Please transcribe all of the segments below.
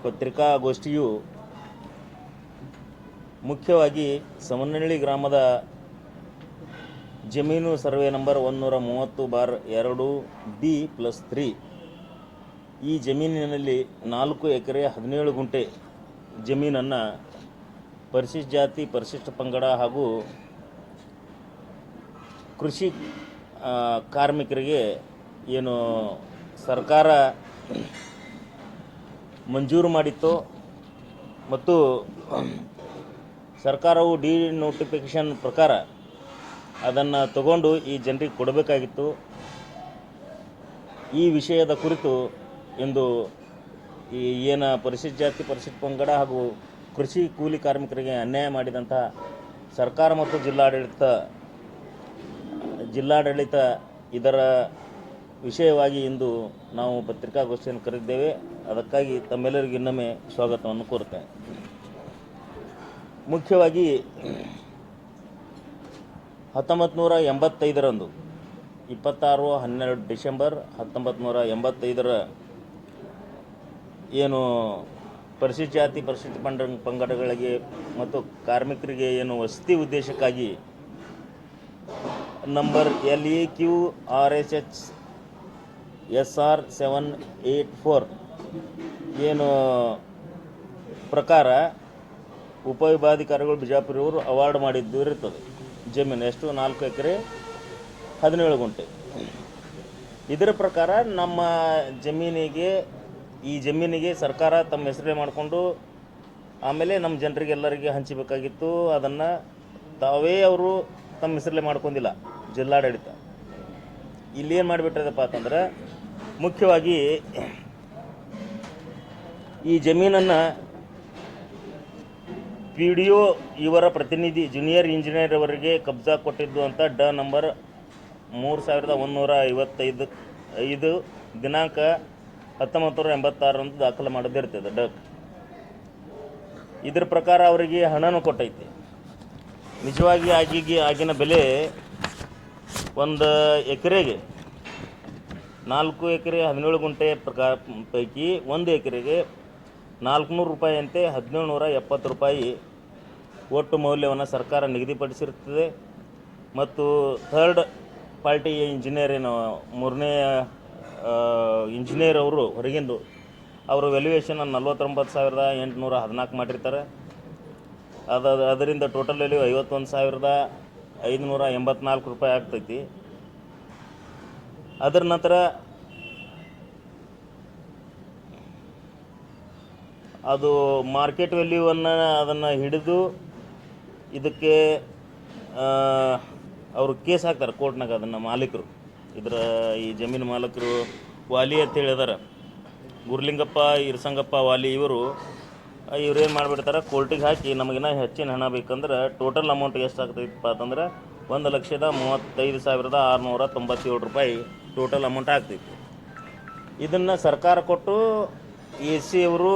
ಪತ್ರಿಕಾಗೋಷ್ಠಿಯು ಮುಖ್ಯವಾಗಿ ಸಮನಹಳ್ಳಿ ಗ್ರಾಮದ ಜಮೀನು ಸರ್ವೆ ನಂಬರ್ 130/2B+3 ಈ ಜಮೀನಿನಲ್ಲಿ 4 ಎಕರೆ 17 ಗುಂಟೆ ಜಮೀನನ್ನು ಪರಿಶಿಷ್ಟ ಜಾತಿ ಪರಿಶಿಷ್ಟ ಪಂಗಡ ಹಾಗೂ ಕೃಷಿ ಕಾರ್ಮಿಕರಿಗೆ ಏನು ಸರ್ಕಾರ ಮಂಜೂರು ಮಾಡಿತ್ತು ಮತ್ತು ಸರ್ಕಾರವು ನೋಟಿಫಿಕೇಷನ್ ಪ್ರಕಾರ ಅದನ್ನು ತಗೊಂಡು ಈ ಜನರಿಗೆ ಕೊಡಬೇಕಾಗಿತ್ತು. ಈ ವಿಷಯದ ಕುರಿತು ಇಂದು ಈ ಏನು ಪರಿಶಿಷ್ಟ ಜಾತಿ ಪರಿಶಿಷ್ಟ ಪಂಗಡ ಹಾಗೂ ಕೃಷಿ ಕೂಲಿ ಕಾರ್ಮಿಕರಿಗೆ ಅನ್ಯಾಯ ಮಾಡಿದಂಥ ಸರ್ಕಾರ ಮತ್ತು ಜಿಲ್ಲಾಡಳಿತ ಇದರ ವಿಷಯವಾಗಿ ಇಂದು ನಾವು ಪತ್ರಿಕಾಗೋಷ್ಠಿಯನ್ನು ಕರೆದಿದ್ದೇವೆ. ಅದಕ್ಕಾಗಿ ತಮ್ಮೆಲ್ಲರಿಗೂ ಇನ್ನೊಮ್ಮೆ ಸ್ವಾಗತವನ್ನು ಕೋರುತ್ತೇನೆ. ಮುಖ್ಯವಾಗಿ 1985ರಂದು 26/12 ಡಿಸೆಂಬರ್ 1985 ಏನು ಪರಿಶಿಷ್ಟ ಜಾತಿ ಪರಿಶಿಷ್ಟ ಪಂಗಡಗಳಿಗೆ ಮತ್ತು ಕಾರ್ಮಿಕರಿಗೆ ಏನು ವಸತಿ ಉದ್ದೇಶಕ್ಕಾಗಿ ನಂಬರ್ LEQRHS SR 784 ಏನು ಪ್ರಕಾರ ಉಪವಿಭಾಗಾಧಿಕಾರಿಗಳು ಬಿಜಾಪುರವರು ಅವಾರ್ಡ್ ಮಾಡಿದ್ದು ಇರುತ್ತದೆ. ಜಮೀನು ಎಷ್ಟು 4 ಎಕರೆ 17 ಗುಂಟೆ. ಇದರ ಪ್ರಕಾರ ನಮ್ಮ ಈ ಜಮೀನಿಗೆ ಸರ್ಕಾರ ತಮ್ಮ ಹೆಸರೇ ಮಾಡಿಕೊಂಡು ಆಮೇಲೆ ನಮ್ಮ ಜನರಿಗೆಲ್ಲರಿಗೆ ಹಂಚಬೇಕಾಗಿತ್ತು. ಅದನ್ನು ತಾವೇ ಅವರು ತಮ್ಮ ಹೆಸರಲ್ಲೇ ಮಾಡ್ಕೊಂಡಿಲ್ಲ. ಜಿಲ್ಲಾಡಳಿತ ಇಲ್ಲೇನು ಮಾಡಿಬಿಟ್ಟಿದಪ್ಪ ಅಂತಂದ್ರೆ ಮುಖ್ಯವಾಗಿ ಈ ಜಮೀನನ್ನು PDO ಇವರ ಪ್ರತಿನಿಧಿ ಜೂನಿಯರ್ ಇಂಜಿನಿಯರ್ ಅವರಿಗೆ ಕಬ್ಜಾ ಕೊಟ್ಟಿದ್ದು ಅಂತ ನಂಬರ್ 3155 ದಿನಾಂಕ 1986ರಂದು ದಾಖಲೆ ಮಾಡೋದಿರ್ತದೆ ಇದರ ಪ್ರಕಾರ ಅವರಿಗೆ ಹಣನೂ ಕೊಟ್ಟೈತಿ. ನಿಜವಾಗಿ ಆಗಿನ ಬೆಲೆ ಒಂದು ಎಕರೆಗೆ 4 ಎಕರೆ 17 ಗುಂಟೆ ಪೈಕಿ 1 ಎಕರೆಗೆ 400 ರೂಪಾಯಿಯಂತೆ 1770 ರೂಪಾಯಿ ಒಟ್ಟು ಮೌಲ್ಯವನ್ನು ಸರ್ಕಾರ ನಿಗದಿಪಡಿಸಿರುತ್ತದೆ. ಮತ್ತು ಥರ್ಡ್ ಪಾರ್ಟಿ ಇಂಜಿನಿಯರ್ ಏನು 3ನೇ ಇಂಜಿನಿಯರ್ ಅವರು ಹೊರಗಿಂದು ಅವರು ವ್ಯಾಲ್ಯೂಯೇಷನ್ 49,814 ಮಾಡಿರ್ತಾರೆ. ಅದರಿಂದ ಟೋಟಲ್ ವ್ಯಾಲ್ಯೂ 51,584 ರೂಪಾಯಿ ಆಗ್ತೈತಿ. ಅದರ ನಂತರ ಅದು ಮಾರ್ಕೆಟ್ ವ್ಯಾಲ್ಯೂವನ್ನು ಅದನ್ನು ಹಿಡಿದು ಇದಕ್ಕೆ ಅವರು ಕೇಸ್ ಹಾಕ್ತಾರೆ ಕೋರ್ಟ್ನಾಗ. ಅದನ್ನು ಮಾಲೀಕರು ಈ ಜಮೀನು ಮಾಲೀಕರು ವಾಲಿ ಅಂತ ಹೇಳಿದಾರೆ, ಗುರುಲಿಂಗಪ್ಪ ಇರ್ಸಂಗಪ್ಪ ವಾಲಿ ಇವ್ರೇನು ಮಾಡಿಬಿಡ್ತಾರೆ, ಕೋರ್ಟಿಗೆ ಹಾಕಿ ನಮಗಿನ್ನ ಹೆಚ್ಚಿನ ಹಣ ಬೇಕಂದ್ರೆ ಟೋಟಲ್ ಅಮೌಂಟ್ ಎಷ್ಟು ಆಗ್ತೈತಪ್ಪ ಅಂತಂದ್ರೆ 1,35,697 ರೂಪಾಯಿ ಟೋಟಲ್ ಅಮೌಂಟ್ ಆಗ್ತೈತಿ. ಇದನ್ನು ಸರ್ಕಾರ ಕೊಟ್ಟು AC ಅವರು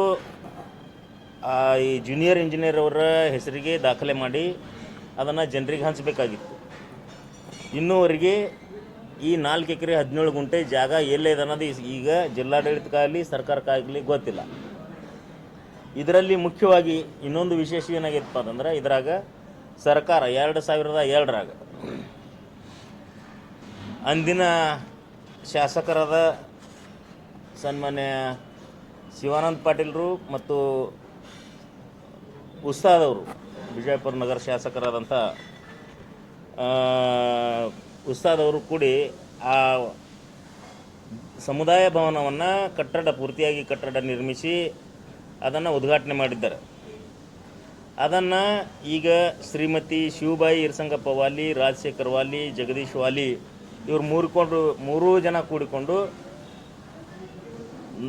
ಈ ಜೂನಿಯರ್ ಇಂಜಿನಿಯರ್ ಅವರ ಹೆಸರಿಗೆ ದಾಖಲೆ ಮಾಡಿ ಅದನ್ನು ಜನರಿಗೆ ಹಂಚಬೇಕಾಗಿತ್ತು. ಇನ್ನೂವರೆಗೆ ಈ 4 ಎಕರೆ 17 ಗುಂಟೆ ಜಾಗ ಎಲ್ಲೇ ಇದೆ ಅನ್ನೋದು ಈಗ ಜಿಲ್ಲಾಡಳಿತಕ್ಕಾಗಲಿ ಸರ್ಕಾರಕ್ಕಾಗಲಿ ಗೊತ್ತಿಲ್ಲ. ಇದರಲ್ಲಿ ಮುಖ್ಯವಾಗಿ ಇನ್ನೊಂದು ವಿಶೇಷ ಏನಾಗೈತಪ್ಪ ಅಂತಂದ್ರೆ ಇದ್ರಾಗ ಸರ್ಕಾರ 2002ರಾಗ ಅಂದಿನ ಶಾಸಕರಾದ ಸನ್ಮಾನ್ಯ ಶಿವಾನಂದ ಪಾಟೀಲ್ರು ಮತ್ತು ಉಸ್ತಾದವರು ಬಿಜಾಪುರ ನಗರ ಶಾಸಕರಾದಂಥ ಉಸ್ತಾದವರು ಕೂಡಿ ಆ ಸಮುದಾಯ ಭವನವನ್ನು ಪೂರ್ತಿಯಾಗಿ ಕಟ್ಟಡ ನಿರ್ಮಿಸಿ ಅದನ್ನು ಉದ್ಘಾಟನೆ ಮಾಡಿದ್ದಾರೆ. ಅದನ್ನು ಈಗ ಶ್ರೀಮತಿ ಶಿವಬಾಯಿ ಇರ್ಸಂಗಪ್ಪ ವಾಲಿ, ರಾಜಶೇಖರ್ ವಾಲಿ, ಜಗದೀಶ್ ವಾಲಿ ಇವರು ಮೂರೂ ಜನ ಕೂಡಿಕೊಂಡು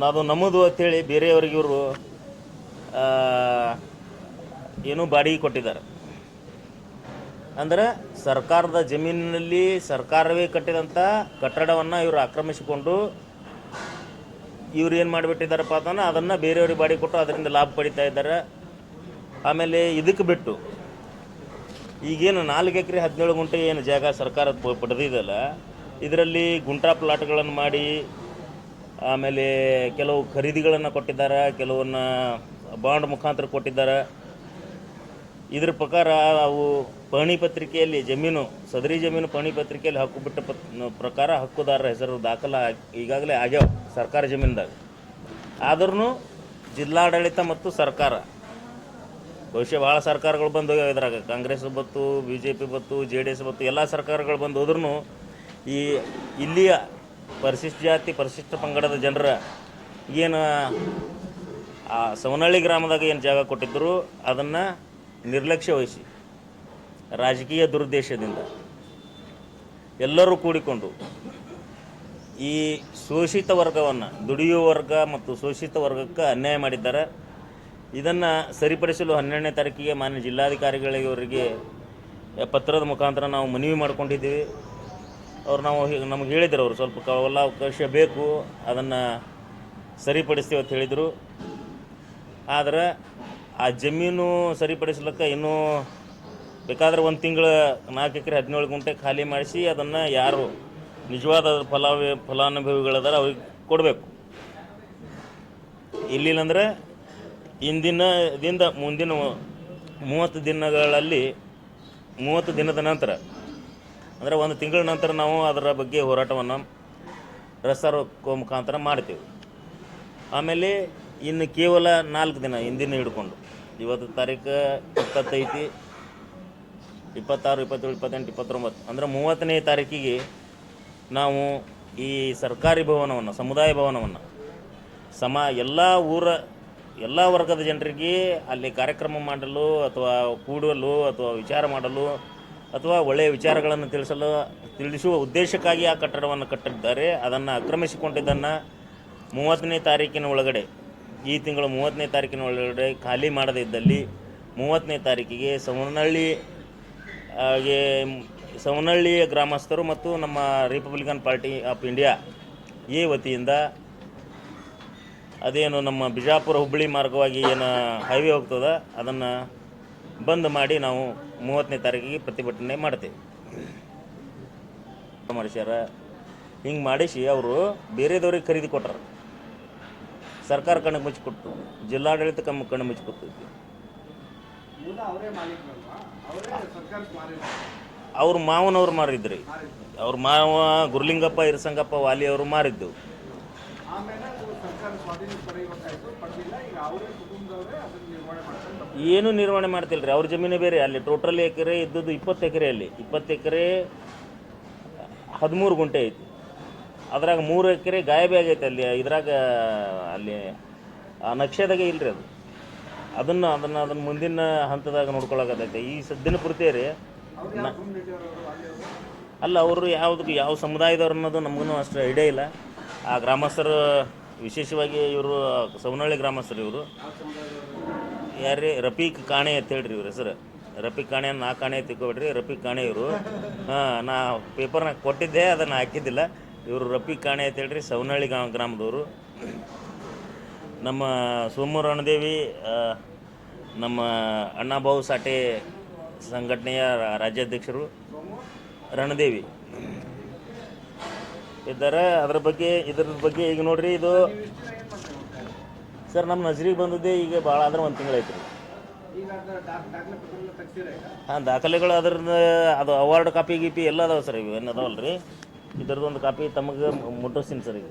ಅದು ನಮ್ಮದು ಅಂಥೇಳಿ ಬೇರೆಯವರಿಗೆ ಇವರು ಏನೂ ಬಾಡಿಗೆ ಕೊಟ್ಟಿದ್ದಾರೆ. ಅಂದರೆ ಸರ್ಕಾರದ ಜಮೀನಿನಲ್ಲಿ ಸರ್ಕಾರವೇ ಕಟ್ಟಿದಂಥ ಕಟ್ಟಡವನ್ನು ಇವರು ಆಕ್ರಮಿಸಿಕೊಂಡು ಇವ್ರು ಏನು ಮಾಡಿಬಿಟ್ಟಿದ್ದಾರಪ್ಪ ಅಂತಂದ್ರೆ ಅದನ್ನು ಬೇರೆಯವ್ರಿಗೆ ಬಾಡಿಗೆ ಕೊಟ್ಟು ಅದರಿಂದ ಲಾಭ ಪಡಿತಾ ಇದ್ದಾರೆ. ಆಮೇಲೆ ಇದಕ್ಕೆ ಬಿಟ್ಟು ಈಗೇನು 4 ಎಕರೆ 17 ಗುಂಟೆ ಏನು ಜಾಗ ಸರ್ಕಾರ ಪಡೆದಿದೆಯಲ್ಲ, ಇದರಲ್ಲಿ ಗುಂಟಾ ಪ್ಲಾಟ್ಗಳನ್ನು ಮಾಡಿ ಆಮೇಲೆ ಕೆಲವು ಖರೀದಿಗಳನ್ನು ಕೊಟ್ಟಿದ್ದಾರೆ, ಕೆಲವನ್ನ ಬಾಂಡ್ ಮುಖಾಂತರ ಕೊಟ್ಟಿದ್ದಾರೆ. ಇದ್ರ ಪ್ರಕಾರ ಅವು ಪಹಣಿ ಪತ್ರಿಕೆಯಲ್ಲಿ ಸದರಿ ಜಮೀನು ಪಹಣಿ ಪತ್ರಿಕೆಯಲ್ಲಿ ಹಕ್ಕು ಬಿಟ್ಟ ಪ್ರಕಾರ ಹಕ್ಕುದಾರರ ಹೆಸರು ಈಗಾಗಲೇ ಆಗ್ಯಾವ ಸರ್ಕಾರ ಜಮೀನ್ದಾಗ. ಆದ್ರೂ ಜಿಲ್ಲಾಡಳಿತ ಮತ್ತು ಸರ್ಕಾರ, ಬಹುಶಃ ಭಾಳ ಸರ್ಕಾರಗಳು ಬಂದು ಹೋಗ್ಯಾವ ಇದ್ರಾಗ. ಕಾಂಗ್ರೆಸ್ ಬತ್ತು, BJP ಬತ್ತು, JDS ಬತ್ತು, ಎಲ್ಲ ಸರ್ಕಾರಗಳು ಬಂದು ಹೋದ್ರೂ ಇಲ್ಲಿಯ ಪರಿಶಿಷ್ಟ ಜಾತಿ ಪರಿಶಿಷ್ಟ ಪಂಗಡದ ಜನರ ಏನು ಆ ಸವನಹಳ್ಳಿ ಗ್ರಾಮದಾಗ ಏನು ಜಾಗ ಕೊಟ್ಟಿದ್ದರು ಅದನ್ನು ನಿರ್ಲಕ್ಷ್ಯ ವಹಿಸಿ ರಾಜಕೀಯ ದುರುದ್ದೇಶದಿಂದ ಎಲ್ಲರೂ ಕೂಡಿಕೊಂಡು ಈ ಶೋಷಿತ ವರ್ಗವನ್ನು, ದುಡಿಯುವ ವರ್ಗ ಮತ್ತು ಶೋಷಿತ ವರ್ಗಕ್ಕೆ ಅನ್ಯಾಯ ಮಾಡಿದ್ದಾರೆ. ಇದನ್ನು ಸರಿಪಡಿಸಲು 12ನೇ ತಾರೀಕಿಗೆ ಮಾನ್ಯ ಜಿಲ್ಲಾಧಿಕಾರಿಗಳಿಗೆ ಪತ್ರದ ಮುಖಾಂತರ ನಾವು ಮನವಿ ಮಾಡ್ಕೊಂಡಿದ್ದೀವಿ. ನಮಗೆ ಹೇಳಿದ್ರು, ಅವರು ಸ್ವಲ್ಪ ಅವಕಾಶ ಬೇಕು, ಅದನ್ನು ಸರಿಪಡಿಸ್ತೀವಿ ಅಂತ ಹೇಳಿದರು. ಆದರೆ ಆ ಜಮೀನು ಸರಿಪಡಿಸ್ಲಿಕ್ಕೆ ಇನ್ನೂ ಬೇಕಾದ್ರೆ 1 ತಿಂಗಳು 4 ಎಕರೆ 17 ಗುಂಟೆ ಖಾಲಿ ಮಾಡಿಸಿ ಅದನ್ನು ಯಾರು ನಿಜವಾದ ಫಲಾನುಭವಿಗಳದಾರ ಅವ್ರಿಗೆ ಕೊಡಬೇಕು. ಇಲ್ಲಿಲ್ಲಂದರೆ ಇಂದಿನದಿಂದ ಮುಂದಿನ 30 ದಿನಗಳಲ್ಲಿ 30 ದಿನದ ನಂತರ ಅಂದರೆ 1 ತಿಂಗಳ ನಂತರ ನಾವು ಅದರ ಬಗ್ಗೆ ಹೋರಾಟವನ್ನು ರಸ್ತಾರೋಕೋ ಮುಖಾಂತರ ಮಾಡ್ತೀವಿ. ಆಮೇಲೆ ಇನ್ನು ಕೇವಲ 4 ದಿನ ಹಿಂದಿನ ಹಿಡ್ಕೊಂಡು, ಇವತ್ತು ತಾರೀಕು 25, 26, 27, 28, 29 ಅಂದರೆ 30ನೇ ತಾರೀಕಿಗೆ ನಾವು ಈ ಸರ್ಕಾರಿ ಭವನವನ್ನು, ಸಮುದಾಯ ಭವನವನ್ನು ಎಲ್ಲ ವರ್ಗದ ಜನರಿಗೆ ಅಲ್ಲಿ ಕಾರ್ಯಕ್ರಮ ಮಾಡಲು ಅಥವಾ ಕೂಡಲು ಅಥವಾ ವಿಚಾರ ಮಾಡಲು ಅಥವಾ ಒಳ್ಳೆಯ ವಿಚಾರಗಳನ್ನು ತಿಳಿಸುವ ಉದ್ದೇಶಕ್ಕಾಗಿ ಆ ಕಟ್ಟಡವನ್ನು ಕಟ್ಟಿದ್ದಾರೆ. ಅದನ್ನು ಆಕ್ರಮಿಸಿಕೊಂಡಿದ್ದನ್ನು 30ನೇ ತಾರೀಕಿನ ಒಳಗಡೆ, ಈ ತಿಂಗಳು 30ನೇ ತಾರೀಕಿನ ಒಳಗಡೆ ಖಾಲಿ ಮಾಡದೇ ಇದ್ದಲ್ಲಿ 30ನೇ ತಾರೀಕಿಗೆ ಸವನಹಳ್ಳಿಯ ಗ್ರಾಮಸ್ಥರು ಮತ್ತು ನಮ್ಮ ರಿಪಬ್ಲಿಕನ್ ಪಾರ್ಟಿ ಆಫ್ ಇಂಡಿಯಾ ಈ ವತಿಯಿಂದ ಅದೇನು ನಮ್ಮ ಬಿಜಾಪುರ ಹುಬ್ಬಳ್ಳಿ ಮಾರ್ಗವಾಗಿ ಏನು ಹೈವೇ ಹೋಗ್ತದೆ ಅದನ್ನು ಬಂದ್ ಮಾಡಿ ನಾವು 30ನೇ ತಾರೀಕಿಗೆ ಪ್ರತಿಭಟನೆ ಮಾಡ್ತೇವೆ. ಮಾಡಿಸ್ಯಾರ. ಹಿಂಗೆ ಮಾಡಿಸಿ ಅವರು ಬೇರೆದವ್ರಿಗೆ ಖರೀದಿ ಕೊಟ್ಟರು. ಸರ್ಕಾರ ಕಣ್ಣಿಗೆ ಮುಚ್ಚಿಕೊಟ್ಟು, ಜಿಲ್ಲಾಡಳಿತ ಕಣ್ಣು ಮುಚ್ಚಿಕೊಟ್ಟು. ಅವ್ರ ಮಾವನವ್ರು ಮಾರಿದ್ರಿ. ಅವ್ರ ಮಾವ ಗುರುಲಿಂಗಪ್ಪ ಇರಸಂಗಪ್ಪ ವಾಲಿ ಅವರು ಮಾರಿದ್ದು. ಏನು ನಿರ್ವಹಣೆ ಮಾಡ್ತಿಲ್ಲ ರೀ. ಅವ್ರ ಜಮೀನು ಬೇರೆ. ಅಲ್ಲಿ ಟೋಟಲ್ ಎಕರೆ ಇದ್ದದ್ದು 20 ಎಕರೆ. ಅಲ್ಲಿ 20 ಎಕರೆ 13 ಗುಂಟೆ ಐತಿ. ಅದ್ರಾಗ 3 ಎಕರೆ ಗಾಯಬಿ ಆಗೈತೆ. ಅಲ್ಲಿ ಆ ನಕ್ಷೆದಾಗೆ ಇಲ್ಲರಿ ಅದು. ಅದನ್ನು ಮುಂದಿನ ಹಂತದಾಗ ನೋಡ್ಕೊಳಕತ್ತೈತೆ. ಈ ದಿನ ಪೂರ್ತಿ ರೀ. ಅಲ್ಲ, ಅವರು ಯಾವ ಸಮುದಾಯದವ್ರು ಅನ್ನೋದು ನಮಗೂ ಅಷ್ಟು ಐಡಿಯಾ ಇಲ್ಲ. ಆ ಗ್ರಾಮಸ್ಥರು ವಿಶೇಷವಾಗಿ ಇವರು ಸವನಹಳ್ಳಿ ಗ್ರಾಮಸ್ಥರು. ಇವರು ಯಾರೇ ರಫೀಕ್ ಕಾಣೆ ಅಂತ ಹೇಳ್ರಿ ಇವ್ರ ಹೆಸರು. ರಫೀಕ್ ಕಾಣೆ, ನಾ ಕಾಣೆ ತಿಳ್ಕೊಬೇಡ್ರಿ, ರಫೀಕ್ ಕಾಣೆ ಇವರು. ನಾ ಪೇಪರ್ನಾಗ ಕೊಟ್ಟಿದ್ದೆ, ಅದನ್ನು ಹಾಕಿದ್ದಿಲ್ಲ. ಇವರು ರಫೀಕ್ ಕಾಣೆ ಅಂತ ಹೇಳ್ರಿ, ಸವನಹಳ್ಳಿ ಗ್ರಾಮದವರು. ನಮ್ಮ ಸೋಮು ರಣದೇವಿ, ನಮ್ಮ ಅಣ್ಣಾಭಾವು ಸಾಟೆ ಸಂಘಟನೆಯ ರಾಜ್ಯಾಧ್ಯಕ್ಷರು ರಣದೇವಿ ಇದ್ದಾರೆ. ಇದ್ರ ಬಗ್ಗೆ ಈಗ ನೋಡ್ರಿ, ಇದು ಸರ್ ನಮ್ಮ ನಜರಿಗೆ ಬಂದಿದ್ದೆ ಈಗ ಭಾಳ ಆದ್ರೆ 1 ತಿಂಗಳೈತೆ ರೀ. ಹಾಂ, ದಾಖಲೆಗಳು ಅದು ಅವಾರ್ಡ್ ಕಾಪಿ ಗೀಪಿ ಎಲ್ಲ ಅದಾವೆ ಸರ್. ಇವು ಏನು ಅದಾವಲ್ಲ ರೀ, ಇದ್ರದ್ದೊಂದು ಕಾಪಿ ತಮಗೆ ಮುಟ್ಟಿಸ್ತೀನಿ ಸರ್. ಈಗ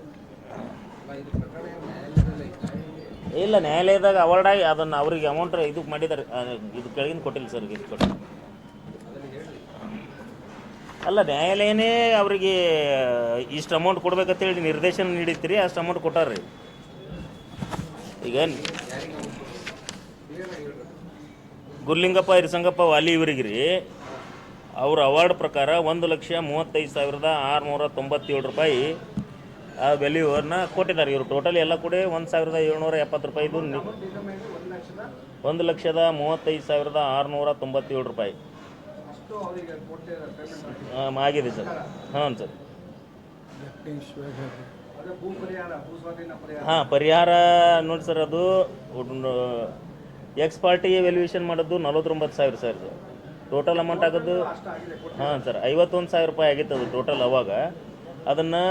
ಇಲ್ಲ, ನ್ಯಾಯಾಲಯದಾಗ ಅವಾರ್ಡ್ ಆಗಿ ಅದನ್ನು ಅವ್ರಿಗೆ ಅಮೌಂಟ್ ಇದಕ್ಕೆ ಮಾಡಿದ್ದಾರೆ. ಇದು ಕೆಳಗಿನ ಕೊಟ್ಟಿಲ್ಲ ಸರ್. ಇದು ಕೊಟ್ಟು ಅಲ್ಲ, ನ್ಯಾಯಾಲಯನೇ ಅವರಿಗೆ ಇಷ್ಟು ಅಮೌಂಟ್ ಕೊಡ್ಬೇಕಂತೇಳಿ ನಿರ್ದೇಶನ ನೀಡಿತ್ರಿ. ಅಷ್ಟು ಅಮೌಂಟ್ ಕೊಟ್ಟಾರ್ರಿ. ಈಗ ಗುರುಲಿಂಗಪ್ಪ ಇರಸಂಗಪ್ಪ ವಾಲಿ ಇವರಿಗೆ ರೀ, ಅವ್ರ ಅವಾರ್ಡ್ ಪ್ರಕಾರ 1,35,697 ರೂಪಾಯಿ ಆ ವ್ಯಾಲ್ಯೂವನ್ನ ಕೊಟ್ಟಿದ್ದಾರೆ. ಇವರು ಟೋಟಲ್ ಎಲ್ಲ ಕೂಡ 1,770 ರೂಪಾಯಿ. ಇದು 1,35,697 ರೂಪಾಯಿ ಆಗಿದೆ ಸರ್. ಹಾಂ ಸರ್. ಹಾಂ, ಪರಿಹಾರ ನೋಡಿ ಸರ್. ಅದು ಎಕ್ಸ್ ಪಾರ್ಟಿಗೆ ವ್ಯಾಲ್ಯೂಯೇಷನ್ ಮಾಡೋದು 49,000 ಸರ್. ಟೋಟಲ್ ಅಮೌಂಟ್ ಆಗೋದು ಹಾಂ ಸರ್ 51,000 ರೂಪಾಯಿ ಆಗಿತ್ತು ಅದು ಟೋಟಲ್. ಅವಾಗ ಅದನ್ನು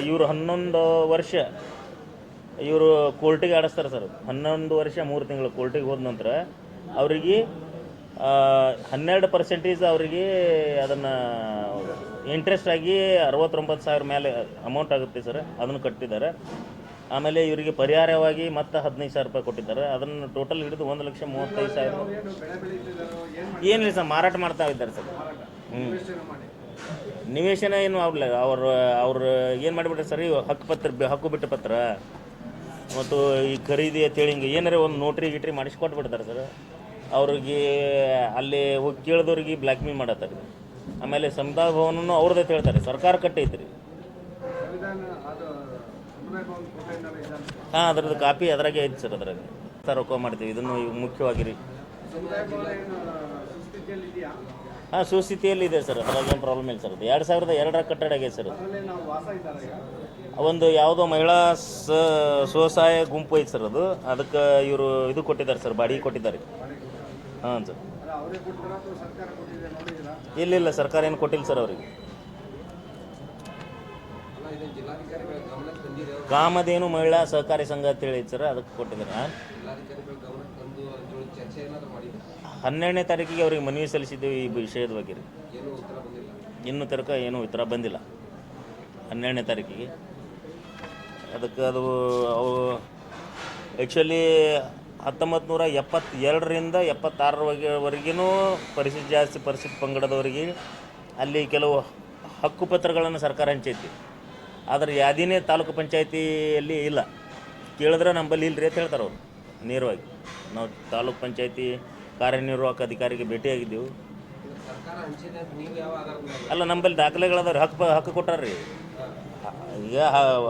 ಇವರು 11 ವರ್ಷ ಇವರು ಕೋರ್ಟಿಗೆ ಆಡಿಸ್ತಾರೆ ಸರ್. 11 ವರ್ಷ 3 ತಿಂಗಳು ಕೋರ್ಟಿಗೆ ಹೋದ ನಂತರ ಅವರಿಗೆ 12% ಅವರಿಗೆ ಅದನ್ನು ಇಂಟ್ರೆಸ್ಟ್ ಆಗಿ 69,000 ಮೇಲೆ ಅಮೌಂಟ್ ಆಗುತ್ತೆ ಸರ್, ಅದನ್ನು ಕಟ್ಟಿದ್ದಾರೆ. ಆಮೇಲೆ ಇವರಿಗೆ ಪರಿಹಾರವಾಗಿ ಮತ್ತೆ 15,000 ರೂಪಾಯಿ ಕೊಟ್ಟಿದ್ದಾರೆ. ಅದನ್ನು ಟೋಟಲ್ ಹಿಡಿದು 1,35,000. ಏನಿಲ್ಲ ಸರ್, ಮಾರಾಟ ಮಾಡ್ತಾ ಇದ್ದಾರೆ ಸರ್. ನಿವೇಶನ ಏನು ಆಗಲ್ಲ. ಅವರು ಏನು ಮಾಡಿಬಿಟ್ರೆ ಸರ್, ಹಕ್ಕು ಬಿಟ್ಟ ಪತ್ರ ಮತ್ತು ಈ ಖರೀದಿ ಅಂತೇಳಿ ಹಿಂಗೆ ಏನಾರೇ ಒಂದು ನೋಟ್ರಿ ಗಿಟ್ರಿ ಮಾಡಿಸ್ಕೊಟ್ಬಿಡ್ತಾರೆ ಸರ್. ಅವ್ರಿಗೆ ಅಲ್ಲಿ ಹೋಗಿ ಕೇಳಿದವ್ರಿಗೆ ಬ್ಲ್ಯಾಕ್ ಮೇಲ್ ಮಾಡತ್ತಾರೆ. ಆಮೇಲೆ ಸಮುದಾಯ ಭವನನ್ನು ಅವ್ರದ್ದೇ ಹೇಳ್ತಾರೆ, ಸರ್ಕಾರ ಕಟ್ಟೈತ್ರಿ. ಹಾಂ, ಅದ್ರದ್ದು ಕಾಪಿ ಅದ್ರಾಗೆ ಐತೆ ಸರ್. ಅದ್ರಾಗೆ ರೊಕ್ಕ ಮಾಡ್ತೀವಿ. ಇದನ್ನು ಮುಖ್ಯವಾಗಿರಿ. ಹಾಂ, ಸುಸ್ಥಿತಿಯಲ್ಲಿ ಇದೆ ಸರ್. ಅದ್ರಾಗ ಏನು ಪ್ರಾಬ್ಲಮ್ ಇಲ್ಲ ಸರ್. ಅದು 2002 ಕಟ್ಟಡ ಆಗೈತೆ ಸರ್. ಒಂದು ಯಾವುದೋ ಮಹಿಳಾ ಸ್ವಸಹಾಯ ಗುಂಪು ಐತೆ ಸರ್. ಅದಕ್ಕೆ ಇವರು ಇದು ಕೊಟ್ಟಿದ್ದಾರೆ ಸರ್, ಬಾಡಿಗೆ ಕೊಟ್ಟಿದ್ದಾರೆ. ಹಾಂ ಸರ್. ಇಲ್ಲ, ಸರ್ಕಾರ ಏನು ಕೊಟ್ಟಿಲ್ಲ ಸರ್ ಅವರಿಗೆ. ಕಾಮಧೇನು ಮಹಿಳಾ ಸಹಕಾರಿ ಸಂಘ ಅಂತೇಳಿ ಸರ್, ಅದಕ್ಕೆ ಕೊಟ್ಟಿದ್ದಾರೆ. 12ನೇ ತಾರೀಕಿಗೆ ಅವ್ರಿಗೆ ಮನವಿ ಸಲ್ಲಿಸಿದ್ದೀವಿ ಈ ವಿಷಯದ ಬಗ್ಗೆ ರೀ. ಇನ್ನೂ ತನಕ ಏನೂ ಉತ್ತರ ಬಂದಿಲ್ಲ. 12ನೇ ತಾರೀಕಿಗೆ ಅದಕ್ಕೆ ಅದು ಅವು ಆ್ಯಕ್ಚುಲಿ 1972ರಿಂದ 76ರವರೆಗೂ ಪರಿಸ್ಥಿತಿ ಪಂಗಡದವರಿಗೆ ಅಲ್ಲಿ ಕೆಲವು ಹಕ್ಕುಪತ್ರಗಳನ್ನು ಸರ್ಕಾರ ಹಂಚೈತಿ. ಆದರೆ ಯಾದಿನೇ ತಾಲೂಕು ಪಂಚಾಯತಿಯಲ್ಲಿ ಇಲ್ಲ. ಕೇಳಿದ್ರೆ ನಂಬಲ್ಲಿ ಇಲ್ಲರಿ ಅಂತ ಹೇಳ್ತಾರೆ ಅವರು ನೇರವಾಗಿ. ನಾವು ತಾಲೂಕು ಪಂಚಾಯತಿ ಕಾರ್ಯನಿರ್ವಾಹಕ ಅಧಿಕಾರಿಗೆ ಭೇಟಿಯಾಗಿದ್ದೆವು. ಅಲ್ಲ, ನಂಬಲ್ಲಿ ದಾಖಲೆಗಳದಾವ್ರಿ. ಹಕ್ಕು ಕೊಟ್ಟಾರ್ರಿ. ಈಗ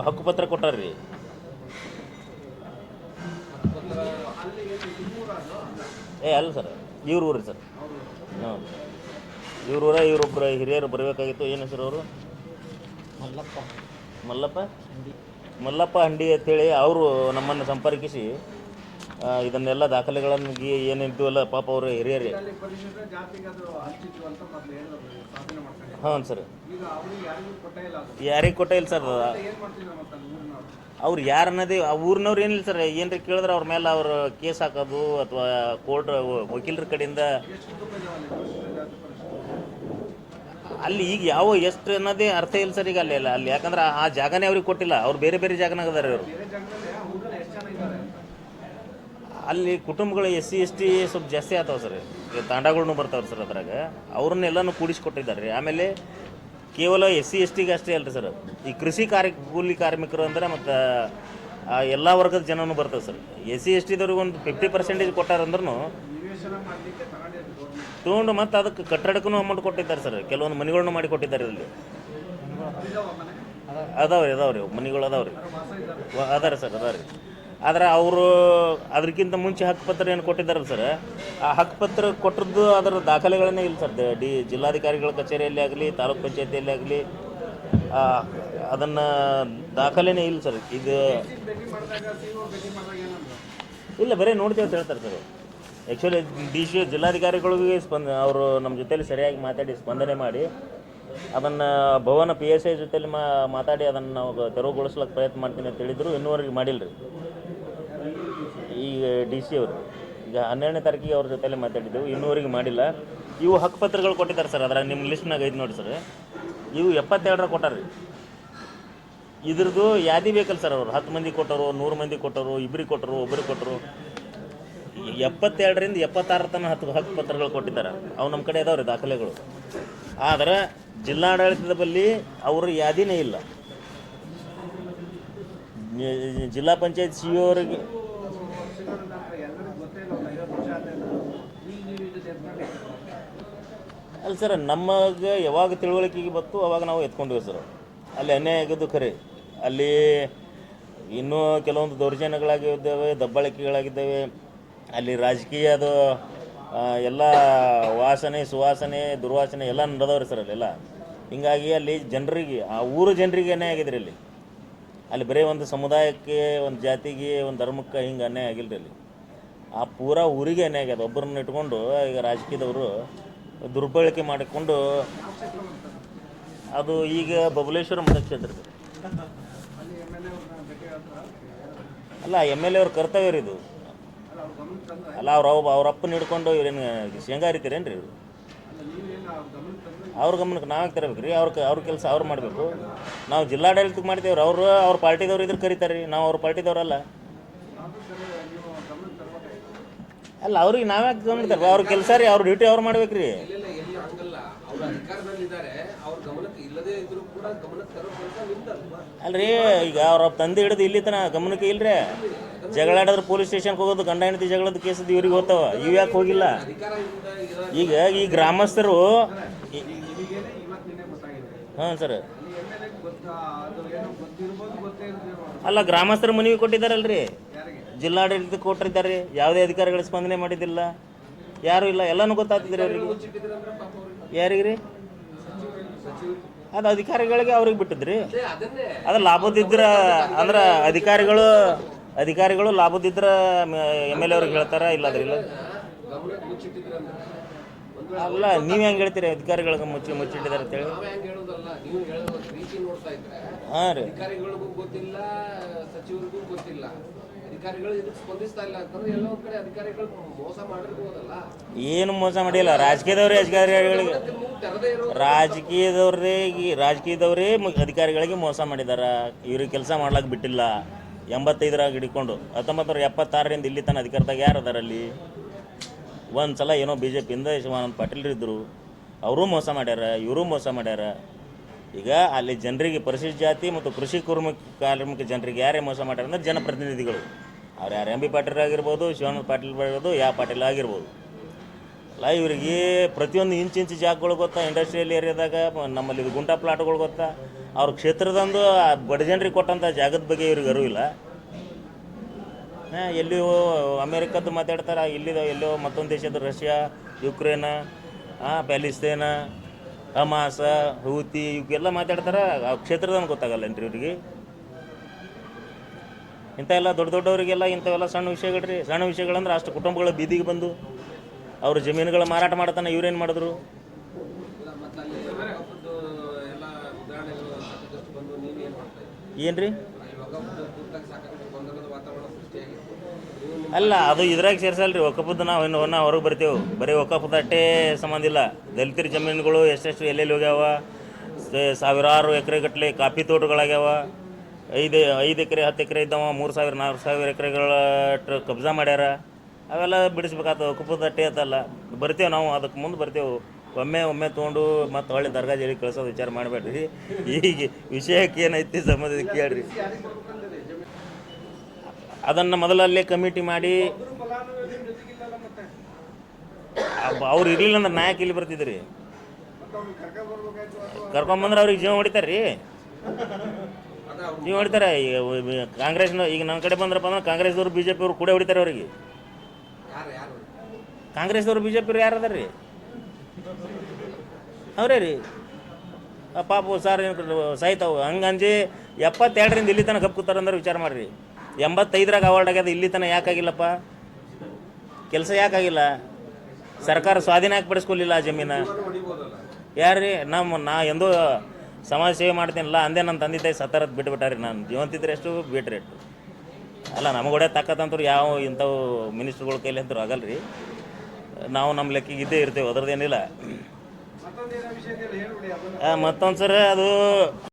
ಹಕ್ಕುಪತ್ರ ಕೊಟ್ಟಾರ್ರಿ. ಅಲ್ಲ ಸರ್, ಇವ್ರ ಊರು ಸರ್. ಹಾಂ, ಇವರೊಬ್ಬರು ಹಿರಿಯರು ಬರಬೇಕಾಗಿತ್ತು. ಏನು ಹೆಸರು ಅವರು? ಮಲ್ಲಪ್ಪ ಹಂಡಿ ಅಂತೇಳಿ ಅವರು ನಮ್ಮನ್ನು ಸಂಪರ್ಕಿಸಿ ಇದನ್ನೆಲ್ಲ ದಾಖಲೆಗಳನ್ನು ಏನಿದ್ದು ಪಾಪ ಅವರು ಹಿರಿಯರೇ. ಹಾಂ ಸರ್, ಯಾರಿಗೆ ಕೊಟ್ಟೇ ಇಲ್ಲ ಸರ್. ಅವ್ರು ಯಾರು ಅನ್ನೋದೇ ಆ ಊರಿನವ್ರು ಏನಿಲ್ಲ ಸರ್. ಏನರ ಕೇಳಿದ್ರೆ ಅವ್ರ ಮೇಲೆ ಅವ್ರು ಕೇಸ್ ಹಾಕೋದು ಅಥವಾ ಕೋರ್ಟ್ ವಕೀಲರ ಕಡೆಯಿಂದ ಅಲ್ಲಿ ಈಗ ಎಷ್ಟು ಅನ್ನೋದೇ ಅರ್ಥ ಇಲ್ಲ ಸರ್. ಈಗ ಅಲ್ಲಿ ಯಾಕಂದ್ರೆ ಆ ಜಾಗನೇ ಅವ್ರಿಗೆ ಕೊಟ್ಟಿಲ್ಲ. ಅವ್ರು ಬೇರೆ ಬೇರೆ ಜಾಗನಾಗ ಅದಾರೆ ಅವರು. ಅಲ್ಲಿ ಕುಟುಂಬಗಳು SC ST ಸ್ವಲ್ಪ ಜಾಸ್ತಿ ಆಗ್ತಾವೆ ಸರ್. ತಾಂಡಗಳನ್ನೂ ಬರ್ತಾವ್ರಿ ಸರ್. ಅದ್ರಾಗ ಅವ್ರನ್ನೆಲ್ಲನೂ ಕೂಡಿಸ್ಕೊಟ್ಟಿದ್ದಾರೆ ರೀ. ಆಮೇಲೆ ಕೇವಲ SC STಗೆ ಅಷ್ಟೇ ಅಲ್ರಿ ಸರ್, ಈ ಕೂಲಿ ಕಾರ್ಮಿಕರು ಅಂದರೆ ಮತ್ತು ಎಲ್ಲ ವರ್ಗದ ಜನನೂ ಬರ್ತದೆ ಸರ್. SC STದವ್ರಿಗೆ ಒಂದು 50% ಕೊಟ್ಟಾರಂದ್ರೂ ತೊಗೊಂಡು ಮತ್ತು ಅದಕ್ಕೆ ಕಟ್ಟಡಕ್ಕೂ ಅಮೌಂಟ್ ಕೊಟ್ಟಿದ್ದಾರೆ ಸರ್. ಕೆಲವೊಂದು ಮನೆಗಳನ್ನೂ ಮಾಡಿ ಕೊಟ್ಟಿದ್ದಾರೆ. ಇಲ್ಲಿ ಅದಾವ್ರಿ ಮನೆಗಳು ಅದಾವ್ರಿ. ಅದಾರೆ ಸರ್, ಅದಾವ್ರಿ. ಆದರೆ ಅವರು ಅದಕ್ಕಿಂತ ಮುಂಚೆ ಹಕ್ಕುಪತ್ರ ಏನು ಕೊಟ್ಟಿದ್ದಾರಲ್ಲ ಸರ್, ಆ ಹಕ್ಕುಪತ್ರ ಕೊಟ್ಟದ್ದು ಅದರ ದಾಖಲೆಗಳನ್ನೇ ಇಲ್ಲ ಸರ್. ಜಿಲ್ಲಾಧಿಕಾರಿಗಳ ಕಚೇರಿಯಲ್ಲಿ ಆಗಲಿ, ತಾಲೂಕು ಪಂಚಾಯತಿಯಲ್ಲಿ ಆಗಲಿ ಅದನ್ನು ದಾಖಲೆನೇ ಇಲ್ಲ ಸರ್. ಇದು ಇಲ್ಲ, ಬರೀ ನೋಡ್ತೀವಿ ಅಂತ ಹೇಳ್ತಾರೆ ಸರ್. ಆ್ಯಕ್ಚುಲಿ ಜಿಲ್ಲಾಧಿಕಾರಿಗಳಿಗೆ ಅವರು ನಮ್ಮ ಜೊತೆಯಲ್ಲಿ ಸರಿಯಾಗಿ ಮಾತಾಡಿ ಸ್ಪಂದನೆ ಮಾಡಿ ಅದನ್ನು ಭವನ PSI ಜೊತೆಯಲ್ಲಿ ಮಾತಾಡಿ ಅದನ್ನು ನಾವು ತೆರವುಗೊಳಿಸ್ಲಿಕ್ಕೆ ಪ್ರಯತ್ನ ಮಾಡ್ತೀನಿ ಅಂತ ಹೇಳಿದ್ರು. ಇನ್ನೂವರೆಗೆ ಮಾಡಿಲ್ಲ ರೀ. ಈಗ DC ಅವರು ಈಗ 12ನೇ ತಾರೀಕಿಗೆ ಅವ್ರ ಜೊತೆಯಲ್ಲಿ ಮಾತಾಡಿದ್ದೆವು. ಇನ್ನೂವರೆಗೆ ಮಾಡಿಲ್ಲ. ಇವು ಹಕ್ಕುಪತ್ರಗಳು ಕೊಟ್ಟಿದ್ದಾರೆ ಸರ್. ಅದರ ನಿಮ್ಮ ಲಿಸ್ಟ್ನಾಗ ಐದು ನೋಡಿ ಸರ್. ಇವು 72 ಕೊಟ್ಟಾರ್ರಿ. ಇದ್ರದ್ದು ಯಾದಿ ಬೇಕಲ್ಲ ಸರ್. ಅವರು 10 ಮಂದಿ ಕೊಟ್ಟರು, 100 ಮಂದಿ ಕೊಟ್ಟರು, ಇಬ್ಬರಿಗೆ ಕೊಟ್ಟರು, ಒಬ್ಬರಿಗೆ ಕೊಟ್ಟರು. 72ರಿಂದ 76 ತನಕ ಹಕ್ಕುಪತ್ರಗಳು ಕೊಟ್ಟಿದ್ದಾರೆ. ಅವು ನಮ್ಮ ಕಡೆ ಇದಾವ್ರಿ ದಾಖಲೆಗಳು. ಆದರೆ ಜಿಲ್ಲಾಡಳಿತದ ಬಳಿ ಅವರು ಯಾದಿನೇ ಇಲ್ಲ. ಜಿಲ್ಲಾ ಪಂಚಾಯತ್ CO ಅವರಿಗೆ ಅಲ್ಲ ಸರ್, ನಮಗೆ ಯಾವಾಗ ತಿಳುವಳಿಕೆಗೆ ಬಂತು ಅವಾಗ ನಾವು ಎತ್ಕೊಂಡ್ವಿ ಸರ್. ಅಲ್ಲಿ ಅನ್ಯಾಯ ಆಗಿದ್ದು ಖರೆ. ಅಲ್ಲಿ ಇನ್ನೂ ಕೆಲವೊಂದು ದೌರ್ಜನ್ಯಗಳಾಗಿದ್ದಾವೆ, ದಬ್ಬಾಳಿಕೆಗಳಾಗಿದ್ದಾವೆ. ಅಲ್ಲಿ ರಾಜಕೀಯದ ಎಲ್ಲ ವಾಸನೆ, ಸುವಾಸನೆ, ದುರ್ವಾಸನೆ ಎಲ್ಲ ನಡೆದವ್ರಿ ಸರ್ ಅಲ್ಲೆಲ್ಲ. ಹೀಗಾಗಿ ಅಲ್ಲಿ ಜನರಿಗೆ, ಆ ಊರು ಜನರಿಗೆ ಅನ್ಯಾಯ ಆಗಿದ್ರಿ. ಅಲ್ಲಿ ಬರೀ ಒಂದು ಸಮುದಾಯಕ್ಕೆ, ಒಂದು ಜಾತಿಗೆ, ಒಂದು ಧರ್ಮಕ್ಕೆ ಹಿಂಗೆ ಅನ್ಯಾಯ ಆಗಿಲ್ಲರಿ. ಅಲ್ಲಿ ಆ ಪೂರಾ ಊರಿಗೆ ಅನ್ಯಾಯ ಆಗ್ಯದ. ಒಬ್ಬರನ್ನ ಇಟ್ಕೊಂಡು ಈಗ ರಾಜಕೀಯದವರು ದುರ್ಬಳಕೆ ಮಾಡಿಕೊಂಡು ಅದು ಈಗ ಬಬಲೇಶ್ವರ ಮತಕ್ಷೇತ್ರ ಅಲ್ಲ ಎಮ್ ಎಲ್ ಎ ಅವ್ರ ಕರ್ತವ್ಯ ರೀ ಇದು. ಅಲ್ಲ ಅವ್ರ ಅಪ್ಪನ ಹಿಡ್ಕೊಂಡು ಇವ್ರೇನು ಶೇಂಗಾ ಹರಿತೀರೇನು ರೀ ಇವರು? ಅವ್ರ ಗಮನಕ್ಕೆ ನಾವೇ ತರಬೇಕು ರೀ. ಅವ್ರ ಕೆಲಸ ಅವ್ರು ಮಾಡಬೇಕು. ನಾವು ಜಿಲ್ಲಾಡಳಿತಕ್ಕೆ ಮಾಡ್ತೇವ್ರಿ. ಅವ್ರ ಪಾರ್ಟಿದವ್ರು ಇದ್ರೆ ಕರೀತಾರೆ ರೀ. ನಾವು ಅವ್ರ ಪಾರ್ಟಿದವ್ರಲ್ಲ. ಅಲ್ಲ ಅವ್ರಿಗೆ ನಾವೇ ಗಮನ ತರ್ಬೇಕು. ಅವ್ರ ಕೆಲಸ ರೀ, ಅವ್ರ ಡ್ಯೂಟಿ ಅವ್ರು ಮಾಡ್ಬೇಕು ರೀ. ಅಲ್ರಿ ಈಗ ಅವ್ರ ತಂದೆ ಹಿಡಿದು ಇಲ್ಲಿ ತನ ಗಮನಕ್ಕೆ ಇಲ್ರಿ. ಜಗಳಾಡಿದ್ರೆ ಪೊಲೀಸ್ ಸ್ಟೇಷನ್ಗೆ ಹೋಗೋದು, ಗಂಡ ಹೆಂಡತಿ ಜಗಳದ ಕೇಸದ್ದು ಇವ್ರಿಗೆ ಹೋಗ್ತಾವ. ಇವು ಯಾಕೆ ಹೋಗಿಲ್ಲ? ಈಗ ಈ ಗ್ರಾಮಸ್ಥರು ಹಾಂ ಸರ್, ಅಲ್ಲ ಗ್ರಾಮಸ್ಥರು ಮನವಿ ಕೊಟ್ಟಿದ್ದಾರಲ್ರಿ, ಜಿಲ್ಲಾಡಳಿತ ಕೊಟ್ಟಿದ್ದಾರೆ. ಯಾವುದೇ ಅಧಿಕಾರಿಗಳು ಸ್ಪಂದನೆ ಮಾಡಿದ್ದಿಲ್ಲ, ಯಾರೂ ಇಲ್ಲ. ಎಲ್ಲನೂ ಗೊತ್ತಾಗ್ತಿದ್ರಿ ಅವ್ರಿಗೆ. ಯಾರಿಗೆ ರೀ? ಅದು ಅಧಿಕಾರಿಗಳಿಗೆ ಅವ್ರಿಗೆ ಬಿಟ್ಟಿದ್ರಿ. ಅದು ಲಾಭದಿದ್ರ ಅಂದ್ರೆ ಅಧಿಕಾರಿಗಳು ಲಾಭದಿದ್ರ ಎಮ್ ಎಲ್ ಎ ಅವ್ರಿಗೆ ಹೇಳ್ತಾರ, ಇಲ್ಲಾದ್ರೆ ಇಲ್ಲ. ಅಲ್ಲ ನೀವು ಹೆಂಗೆ ಹೇಳ್ತೀರಿ ಅಧಿಕಾರಿಗಳಿಗೆ ಮುಚ್ಚಿಟ್ಟಿದ್ದಾರೆ ಅಂತೇಳಿ? ಹಾಂ ರೀ, ಏನು ಮೋಸ ಮಾಡಿಲ್ಲ. ರಾಜಕೀಯದವ್ರೇ ಅಧಿಕಾರಿಗಳಿಗೆ ಮೋಸ ಮಾಡಿದಾರ. ಇವ್ರಿಗೆ ಕೆಲಸ ಮಾಡ್ಲಿಕ್ಕೆ ಬಿಟ್ಟಿಲ್ಲ. 85ರಾಗ ಹಿಡ್ಕೊಂಡು 1976ರಿಂದ ಇಲ್ಲಿ ತನಕ ಅಧಿಕಾರದಾಗ ಯಾರು ಅದಾರ ಅಲ್ಲಿ? ಒಂದು ಸಲ ಏನೋ BJPಯಿಂದ ಶಿವಾನಂದ ಪಾಟೀಲ್ ಇದ್ದರು, ಅವರೂ ಮೋಸ ಮಾಡ್ಯಾರ, ಇವರು ಮೋಸ ಮಾಡ್ಯಾರ. ಈಗ ಅಲ್ಲಿ ಜನರಿಗೆ ಪರಿಶಿಷ್ಟ ಜಾತಿ ಮತ್ತು ಕೃಷಿ ಕಾರ್ಮಿಕ ಜನರಿಗೆ ಯಾರೇ ಮೋಸ ಮಾಡ್ಯಾರ ಅಂದ್ರೆ ಜನಪ್ರತಿನಿಧಿಗಳು. ಅವ್ರು ಯಾರು MB ಪಾಟೀಲ್ ಆಗಿರ್ಬೋದು, ಶಿವಾನಂದ ಪಾಟೀಲ್ ಆಗಿರ್ಬೋದು, ಯಾವ ಪಾಟೀಲ್ ಆಗಿರ್ಬೋದು. ಅಲ್ಲ ಇವರಿಗೆ ಪ್ರತಿಯೊಂದು ಇಂಚು ಜಾಗಗಳು ಗೊತ್ತಾ. ಇಂಡಸ್ಟ್ರಿಯಲ್ ಏರಿಯಾದಾಗ ನಮ್ಮಲ್ಲಿ ಇದು ಗುಂಟಾ ಪ್ಲಾಟ್ಗಳು ಗೊತ್ತಾ. ಅವ್ರ ಕ್ಷೇತ್ರದಂದು ಬಡ ಜನರಿಗೆ ಕೊಟ್ಟಂಥ ಜಾಗದ ಬಗ್ಗೆ ಇವ್ರಿಗೆ ಅರಿವಿಲ್ಲ. ಎಲ್ಲಿಯೋ ಅಮೇರಿಕದ್ದು ಮಾತಾಡ್ತಾರೆ, ಎಲ್ಲೋ ಮತ್ತೊಂದು ದೇಶದ ರಷ್ಯಾ, ಯುಕ್ರೇನ್, ಪ್ಯಾಲಿಸ್ತೇನ, ಹಮಾಸ, ಹೂತಿ ಇವಕ್ಕೆಲ್ಲ ಮಾತಾಡ್ತಾರೆ. ಆ ಕ್ಷೇತ್ರದಂದು ಗೊತ್ತಾಗಲ್ಲನ್ರಿ ಇವ್ರಿಗೆ. ಇಂಥವೆಲ್ಲ ದೊಡ್ಡವರಿಗೆಲ್ಲ ಇಂಥವೆಲ್ಲ ಸಣ್ಣ ವಿಷಯಗಳ್ರಿ. ಸಣ್ಣ ವಿಷಯಗಳಂದ್ರೆ ಅಷ್ಟು ಕುಟುಂಬಗಳ ಬೀದಿಗೆ ಬಂದು ಅವ್ರ ಜಮೀನುಗಳ ಮಾರಾಟ ಮಾಡ್ತಾನೆ. ಇವ್ರೇನು ಮಾಡಿದ್ರು? ಏನು ರೀ? ಅಲ್ಲ ಅದು ಇದ್ರಾಗ ಸೇರ್ಸಲ್ರಿ. ಒಕ್ಕಪದ್ದು ನಾವು ಹೊರಗೆ ಬರ್ತೇವೆ. ಬರೀ ಒಕ್ಕಪದ್ದು ಅಷ್ಟೇ ಸಂಬಂಧ ಇಲ್ಲ. ದಲಿತರ ಜಮೀನುಗಳು ಎಷ್ಟೆಷ್ಟು ಎಲ್ಲೆಲ್ಲಿ ಹೋಗ್ಯಾವ. ಸಾವಿರಾರು ಎಕರೆಗಟ್ಟಲೆ ಕಾಫಿ ತೋಟಗಳಾಗ್ಯಾವ. 5 ಎಕರೆ 10 ಎಕರೆ ಇದ್ದಾವ 3,000 4,000 ಎಕರೆಗಳ ಕಬ್ಜಾ ಮಾಡ್ಯಾರ. ಅವೆಲ್ಲ ಬಿಡಿಸ್ಬೇಕಾಗ್ತದೆ. ಒಕ್ಕಪದ್ದು ಅಟ್ಟೆ ಅಂತಲ್ಲ. ಬರ್ತೇವೆ ನಾವು, ಅದಕ್ಕೆ ಮುಂದೆ ಬರ್ತೇವೆ. ಒಮ್ಮೆ ತೊಗೊಂಡು ಮತ್ತು ಹೊಳ್ಳಿ ದರ್ಗಾ ಜೈಲಿಗೆ ಕಳ್ಸೋದು ವಿಚಾರ ಮಾಡಬೇಡ್ರಿ. ಈಗ ವಿಷಯಕ್ಕೆ ಏನೈತಿ ಸಂಬಂಧ ಕೇಳ್ರಿ. ಅದನ್ನು ಮೊದಲಲ್ಲೇ ಕಮಿಟಿ ಮಾಡಿ ಅವ್ರು ಇರಲಿಲ್ಲ ಅಂದ್ರೆ ನಾಯಕ ಇಲ್ಲಿ ಬರ್ತಿದ್ರಿ. ಕರ್ಕೊಂಬಂದ್ರೆ ಅವ್ರಿಗೆ ಜೀವ ಹೊಡಿತಾರೆ ರೀ. ಜೀವ ಹೊಡಿತಾರೆ. ಈಗ ಕಾಂಗ್ರೆಸ್ನ ಈಗ ನನ್ನ ಕಡೆ ಬಂದ್ರಪ್ಪ ಅಂದ್ರೆ ಕಾಂಗ್ರೆಸ್ದವ್ರು BJP ಅವ್ರು ಕೂಡ ಹೊಡಿತಾರೆ ಅವ್ರಿಗೆ. ಕಾಂಗ್ರೆಸ್ದವ್ರು BJP ಅವ್ರು ಯಾರು ಅದಾರ ರೀ? ಅವರೇ ರೀ. ಪಾಪ ಸರ್ ಸಾಯ್ತಾವು ಹಂಗಂಜಿ 72ರಿಂದ ಇಲ್ಲಿ ತನಕ ಕಪ್ಪು ಕೂತಾರಂದ್ರೆ ವಿಚಾರ ಮಾಡಿರಿ. 85ರಾಗ ಅವಾರ್ಡ್ ಆಗ್ಯದ, ಇಲ್ಲಿ ತನಕ ಯಾಕಾಗಿಲ್ಲಪ್ಪ? ಕೆಲಸ ಯಾಕಾಗಿಲ್ಲ? ಸರ್ಕಾರ ಸ್ವಾಧೀನ ಯಾಕೆ ಪಡಿಸ್ಕೊಲಿಲ್ಲ ಆ ಜಮೀನು? ಯಾರ್ರಿ? ನಾ ಎಂದೂ ಸಮಾಜ ಸೇವೆ ಮಾಡ್ತೀನಲ್ಲ ಅಂದೇ ನನ್ನ ತಂದೆ ತಾಯಿ ಸತ್ತಾರದ್ದು ಬಿಟ್ಬಿಟ್ಟಾರಿ. ನಾನು ಜೀವಂತಿದ್ರೆ ಎಷ್ಟು ಬಿಟ್ರಿ ಎಷ್ಟು. ಅಲ್ಲ ನಮಗೊಡೆ ತಾಕತ್ತಂತವ್ರು ಯಾವ ಇಂಥವು ಮಿನಿಸ್ಟ್ರುಗಳ ಕೈಲಿ ಅಂತೂ ಆಗಲ್ರಿ. ನಾವು ನಮ್ಮ ಲೆಕ್ಕಿಗೆ ಇದ್ದೇ ಇರ್ತೇವೆ, ಅದ್ರದ್ದೇನಿಲ್ಲ. ಮತ್ತೊಂದು ಸರ ಅದು